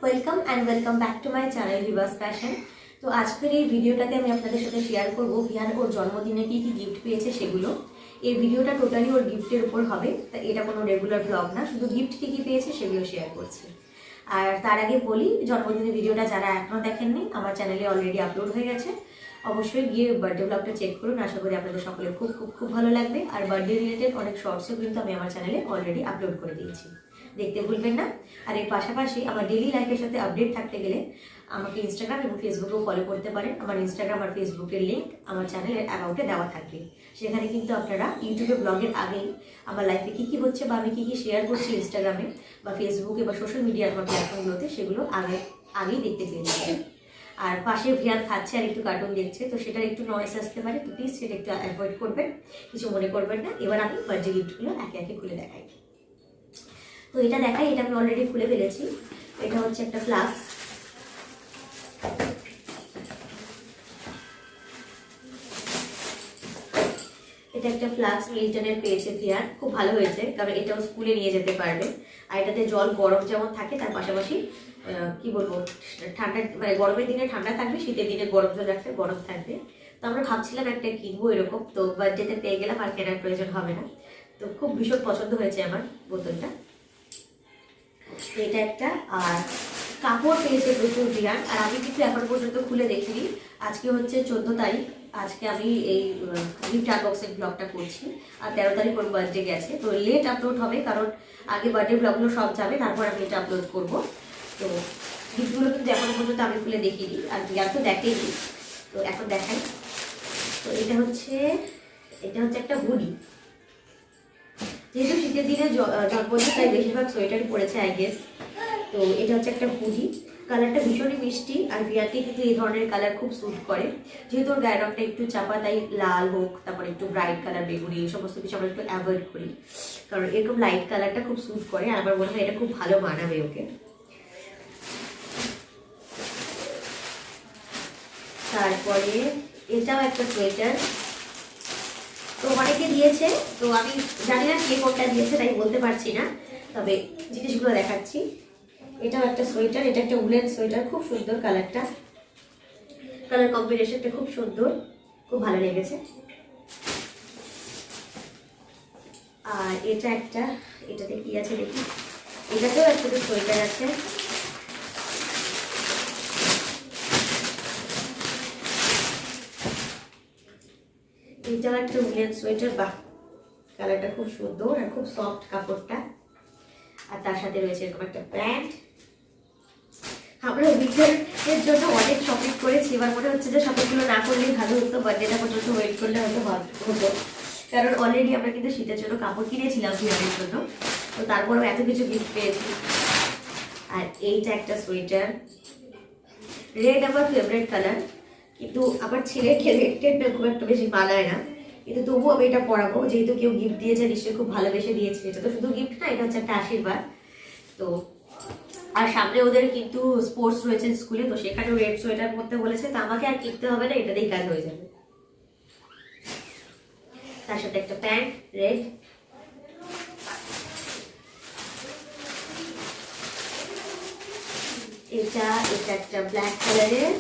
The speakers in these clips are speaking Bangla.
Welcome and welcome back to my channel Vivas fashion. তো আজকের এই ভিডিওটাতে আমি আপনাদের সাথে শেয়ার করবো ভিয়ান ওর জন্মদিনে কি কি গিফট পেয়েছে সেগুলো। এই ভিডিওটা টোটালি ওর গিফটের উপর হবে, তা এটা কোনো রেগুলার ব্লগ না, শুধু গিফট কি কি পেয়েছে সেগুলো শেয়ার করছি। আর তার আগে বলি, জন্মদিনের ভিডিওটা যারা এখনও দেখেননি আমার চ্যানেলে অলরেডি আপলোড হয়ে গেছে, অবশ্যই গিয়ে বার্থডে ব্লগটা চেক করুন। আশা করি আপনাদের সকলের খুব খুব খুব ভালো লাগবে। আর বার্থডে রিলেটেড অনেক শর্টসও কিন্তু আমি আমার চ্যানেলে অলরেডি আপলোড করে দিয়েছি, দেখতে ভুলবেন না। আর এর পাশাপাশি আমার ডেইলি লাইফের সাথে আপডেট থাকতে গেলে আমাকে ইনস্টাগ্রাম এবং ফেসবুকেও ফলো করতে পারেন। আমার ইনস্টাগ্রাম আর ফেসবুকের লিঙ্ক আমার চ্যানেলের অ্যাকাউন্টে দেওয়া থাকবে। সেখানে কিন্তু আপনারা ইউটিউবে ব্লগের আগেই আমার লাইফে কী কী হচ্ছে বা আমি কী কী শেয়ার করছি ইনস্টাগ্রামে বা ফেসবুকে বা সোশ্যাল মিডিয়ার আমার প্ল্যাটফর্মগুলোতে সেগুলো আগেই দেখতে পেয়ে যাবেন। আর পাশে ভিয়ান খাচ্ছে আর একটু কার্টুন দেখছে, তো সেটার একটু নয়েস আসতে পারে, তো প্লিজ সেটা একটু অ্যাভয়েড করবেন, কিছু মনে করবেন না। এবার আমি বার্থডে গিফটগুলো একে একে খুলে দেখাই। তো এটা দেখাই, এটা আমি অলরেডি খুলে ফেলেছি। এটা হচ্ছে একটা ফ্লাস্ক, এটা একটা ফ্লাস্ক মিল্টনের পেয়েছে ভিয়ান, খুব ভালো হয়েছে কারণ এটাও স্কুলে নিয়ে যেতে পারবে। আর এটাতে জল গরম যেমন থাকে তার পাশাপাশি কি বলবো, ঠান্ডা মানে গরমের দিনে ঠান্ডা থাকবে, শীতের দিনে গরম জল রাখলে গরম থাকবে। তো আমরা ভাবছিলাম একটা কিনবো এরকম, তো বার্থডেতে পেয়ে গেলাম, আর কেনার প্রয়োজন হবে না। তো খুব ভীষণ পছন্দ হয়েছে আমার বোতলটা। এটা একটা, আর কাপড় পেয়েছে প্রচুর ভিয়ান। আর আমি কিন্তু এখন পর্যন্ত খুলে দেখিনি, আজকে হচ্ছে 14 তারিখ, আজকে আমি এই গিফট আনবক্সিং ব্লগটা করছি। আর 13 তারিখ ওর বার্থডে গেছে, তো লেট আপলোড হবে কারণ আগে বার্থডে ব্লগগুলো সব যাবে, তারপর আমি এটা আপলোড করবো। তো গিফটগুলো কিন্তু এখন পর্যন্ত আমি খুলে দেখিনি, আর ভিয়ান তো দেখেনি, তো এখন দেখাই। তো এটা হচ্ছে একটা হুডি। যেহেতু শীতের দিনে জন্মদিন তাই বেশিরভাগ সোয়েটারই পরেছে আই গেস। তো এটা হচ্ছে একটা হুডি, কালারটা ভীষণই মিষ্টি। আর ভিয়ানকে কিন্তু এই ধরনের কালার খুব স্যুট করে, যেহেতু ওর গায়ের রঙটা একটু চাপা, তাই লাল হোক, তারপরে একটু ব্রাইট কালার বেগুনি, এই সমস্ত কিছু আমরা একটু অ্যাভয়েড করি, কারণ এরকম লাইট কালারটা খুব স্যুট করে। আর আমার মনে হয় এটা খুব ভালো মানাবে ওকে। তারপরে এটাও একটা সোয়েটার, তো অনেকে দিয়েছে, তো আমি জানি না কে কোনটা দিয়েছে তাই বলতে পারছি না, তবে জিনিসগুলো দেখাচ্ছি। এটাও একটা সোয়েটার, এটা একটা উলেন সোয়েটার, খুব সুন্দর কালারটা, কালার কম্বিনেশনটা খুব সুন্দর, খুব ভালো লেগেছে। আর এটা একটা, এটাতে কি আছে দেখি, এটাতেও একটা সোয়েটার আছে। এটাও একটা উলেন সোয়েটার, বাহ কালারটা খুব সুন্দর আর খুব সফট কাপড়টা। আর তার সাথে রয়েছে এরকম একটা প্যান্ট। আমরা উইন্টারের জন্য অনেক শপিং করেছি, এবার মনে হচ্ছে যে শপিংগুলো না করলেই ভালো হতো, বার্থডেটা পর্যন্ত ওয়েট করলে হয়তো হতো, কারণ অলরেডি আমরা কিন্তু শীতের জন্য কাপড় কিনেছিলাম ভিয়ানের জন্য, তো তারপরেও এত কিছু গিফট পেয়েছি। আর এইটা একটা সোয়েটার, রেড আমার ফেভারিট কালার, কিন্তু আমার ছেলেকে রেডটা খুব একটা বেশি মানায় না, কিন্তু তবুও আমি এটা পরাবো, যেহেতু কেউ গিফট দিয়েছে নিশ্চয়ই খুব ভালোবেসে দিয়েছে। এটা তো শুধু গিফট না, এটা হচ্ছে একটা আশীর্বাদ। তো আর সামনে ওদের কিন্তু স্পোর্টস রয়েছে স্কুলে, তো সেখানেও রেড সোয়েটার পরতে বলেছে, তো আমাকে আর কিনতে হবে না, এটাতেই কাজ হয়ে যাবে। তার সাথে একটা প্যান্ট রেড। এটা একটা ব্ল্যাক কালারের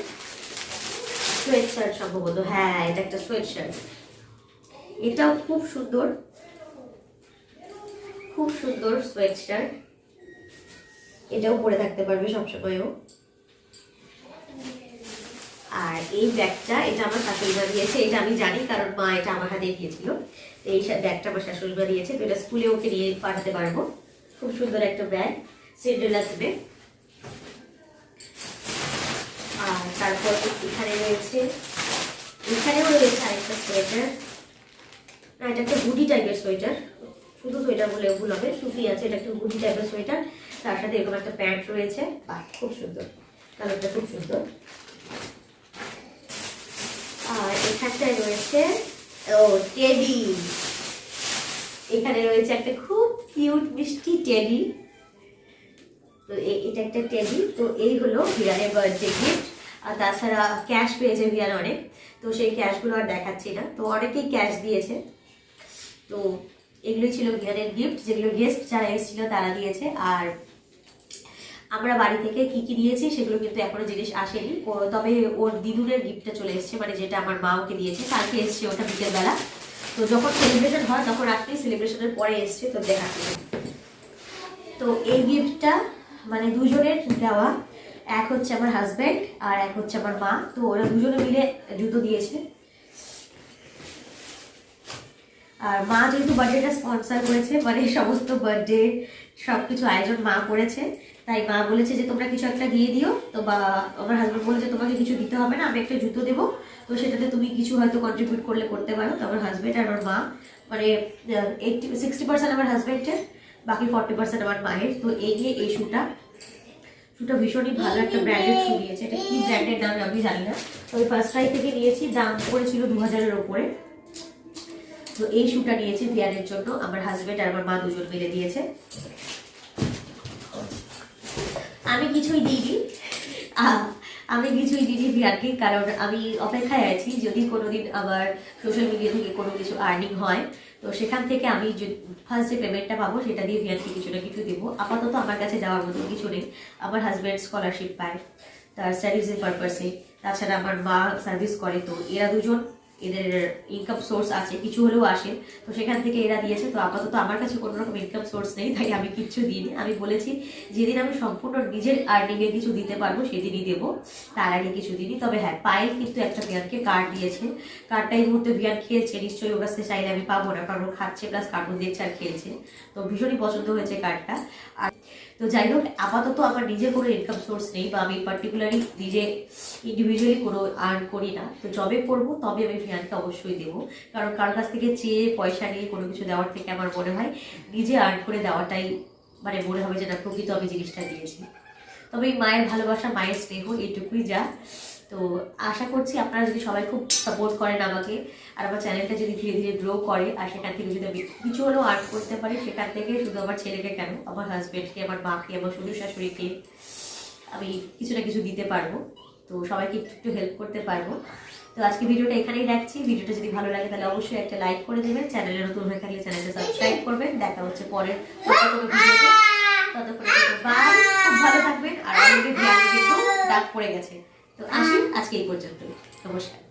সোয়েট শার্ট সম্ভবত, হ্যাঁ এটা একটা সোয়েট শার্ট, এটাও খুব সুন্দর, খুব সুন্দর সোয়েট শার্ট, এটাও পরে থাকতে পারবে সবসময়ও। আর এই ব্যাগটা, এটা আমার শাশুড়ি মা দিয়েছে, এটা আমি জানি কারণ মা এটা আমার হাতে দিয়েছিল। এই ব্যাগটা আমার শাশুড়ি মা দিয়েছে, তো এটা স্কুলে ওকে নিয়ে পাঠাতে পারবো। খুব সুন্দর একটা ব্যাগ, সিন্ড্রেলা থিমে। আর তারপর এখানেও রয়েছে আরেকটা সোয়েটার, না এটা একটা হুডি টাইপের সোয়েটার, শুধু সোয়েটার বলে ভুল হবে, সুতি আছে, এটা একটা হুডি টাইপের সোয়েটার, তার সাথে এরকম একটা প্যান্ট রয়েছে, বাহ খুব সুন্দর, কালারটা খুব সুন্দর। আর এখানটায় রয়েছে টেডি, এখানে রয়েছে একটা খুব কিউট মিষ্টি টেডি, তো এটা একটা টেডি। তো এই হলো ভিয়ানের বার্থডে গিফট। আর তাছাড়া ক্যাশ পেয়েছে ভিয়ান অনেক, তো সেই ক্যাশগুলো আর দেখাচ্ছি না, তো অনেকেই ক্যাশ দিয়েছে। তো এগুলো ছিল ভিয়ানের গিফট, যেগুলো গেস্ট যারা এসেছিল তারা দিয়েছে। আর আমরা বাড়ি থেকে কি কি দিয়েছি সেগুলো কিন্তু এখনো জিনিস আসেনি, তবে ওর দিদুনের গিফটটা চলে এসেছে, মানে যেটা আমার মা ওকে দিয়েছে, কালকে এসছে ওটা বিকেলবেলা। তো যখন সেলিব্রেশন হয় তখন রাত্রি, সেলিব্রেশনের পরে এসছে, তো দেখাচ্ছি। তো এই গিফটটা মানে দুজনের দেওয়া, এক হচ্ছে আমার হাজব্যান্ড আর এক হচ্ছে আমার মা। তো ওরা দুজনে মিলে জুতো দিয়েছে। আর মা যেহেতু বার্থডেটা স্পন্সর করেছে, মানে সমস্ত বার্থডে সবকিছু আয়োজন মা করেছে, তাই মা বলেছে যে তোমরা কিছু একটা দিয়ে দিও। তো বা আমার হাজব্যান্ড বলেছে তোমাকে কিছু দিতে হবে না, আমি একটা জুতো দেবো, তো সেটাতে তুমি কিছু হয়তো কন্ট্রিবিউট করলে করতে পারো। তো আমার হাজব্যান্ড আর আমার মা, মানে 60% আমার হাজব্যান্ডের, বাকি 40% আমার মায়ের। তো এই নিয়ে এই শুটা ভীষণই ভালো একটা ব্র্যান্ডের শু দিয়েছে। এটা কি ব্র্যান্ডের নাম আমি জানি না, তো ওই ফার্স্ট ক্রাই থেকে নিয়েছি, দাম পড়েছিল 2000-এর ওপরে। তো এই শুটা নিয়েছি ভিয়ানের জন্য, আমার হাজবেন্ড আর আমার মা দুজন মিলে দিয়েছে। আমি কিছুই দিইনি ভিয়ানকে, কারণ আমি অপেক্ষায় আছি যদি কোনোদিন আবার সোশ্যাল মিডিয়া থেকে কোনো কিছু আর্নিং হয়, তো সেখান থেকে আমি ফার্স্ট যে পেমেন্টটা পাবো সেটা দিয়ে ভিয়ানকে কিছু না কিছু দেবো। আপাতত আমার কাছে দেওয়ার মতো কিছু নেই। আমার হাজব্যান্ড স্কলারশিপ পায় তার স্টাডিজের পারপাসে, তাছাড়া আমার মা সার্ভিস করে, তো এরা দুজন, এদের ইনকাম সোর্স আছে, কিছু হলেও আসে, তো সেখান থেকে এরা দিয়েছে। তো আপাতত আমার কাছে কোনো রকম ইনকাম সোর্স নেই, তাই আমি কিচ্ছু দিইনি। আমি বলেছি যেদিন আমি সম্পূর্ণ নিজের আর্নিংয়ে কিছু দিতে পারবো সেদিনই দেবো, তার আগে কিছু দিনই। তবে হ্যাঁ, পায়েল কিন্তু একটা ভিয়ানকে কার্ড দিয়েছে, কার্ডটা এই মুহূর্তে ভিয়ান খেয়েছে, নিশ্চয়ই ওর কাছ থেকে চাইলে আমি পাবো না, কারণ ও খাচ্ছে প্লাস কার্টুন দেখছে আর খেয়েছে, তো ভীষণই পছন্দ হয়েছে কার্ডটা। আর তো যাই হোক, আপাতত আমার নিজের কোনো ইনকাম সোর্স নেই, বা আমি পার্টিকুলারলি নিজে ইন্ডিভিজুয়ালি কোনো আর্ন করি না। তো যবে করবো তবে আমি ভিয়ানকে অবশ্যই দেবো, কারণ কারোর কাছ থেকে চেয়ে পয়সা নিয়ে কোনো কিছু দেওয়ার থেকে আমার মনে হয় নিজে আর্ন করে দেওয়াটাই, মানে মনে হবে যে না প্রকৃত আমি জিনিসটা দিয়েছি। তবে এই মায়ের ভালোবাসা, মায়ের স্নেহ, এইটুকুই যা। তো আশা করছি আপনারা যদি সবাই খুব সাপোর্ট করেন আমাকে, আর আমার চ্যানেলটা যদি ধীরে ধীরে গ্রো করে, আর সেখান থেকে যদি আমি কিছু হলেও আর্ন করতে পারি, সেখান থেকে শুধু আমার ছেলেকে কেন, আমার হাজব্যান্ডকে, আমার মাকে, আমার শ্বশুর শাশুড়িকে আমি কিছু না কিছু দিতে পারবো, তো সবাইকে একটু একটু হেল্প করতে পারবো। তো আজকে ভিডিওটা এখানেই রাখছি। ভিডিওটা যদি ভালো লাগে তাহলে অবশ্যই একটা লাইক করে দেবেন, চ্যানেলে নতুন হয়ে থাকলে চ্যানেলটা সাবস্ক্রাইব করবেন। দেখা হচ্ছে পরের কোনো ভিডিওতে, ততক্ষণে বাই, খুব ভালো থাকবেন। আর অনেকে কিন্তু ডাক পড়ে গেছে, তো আসি আজকে এই পর্যন্ত, নমস্কার।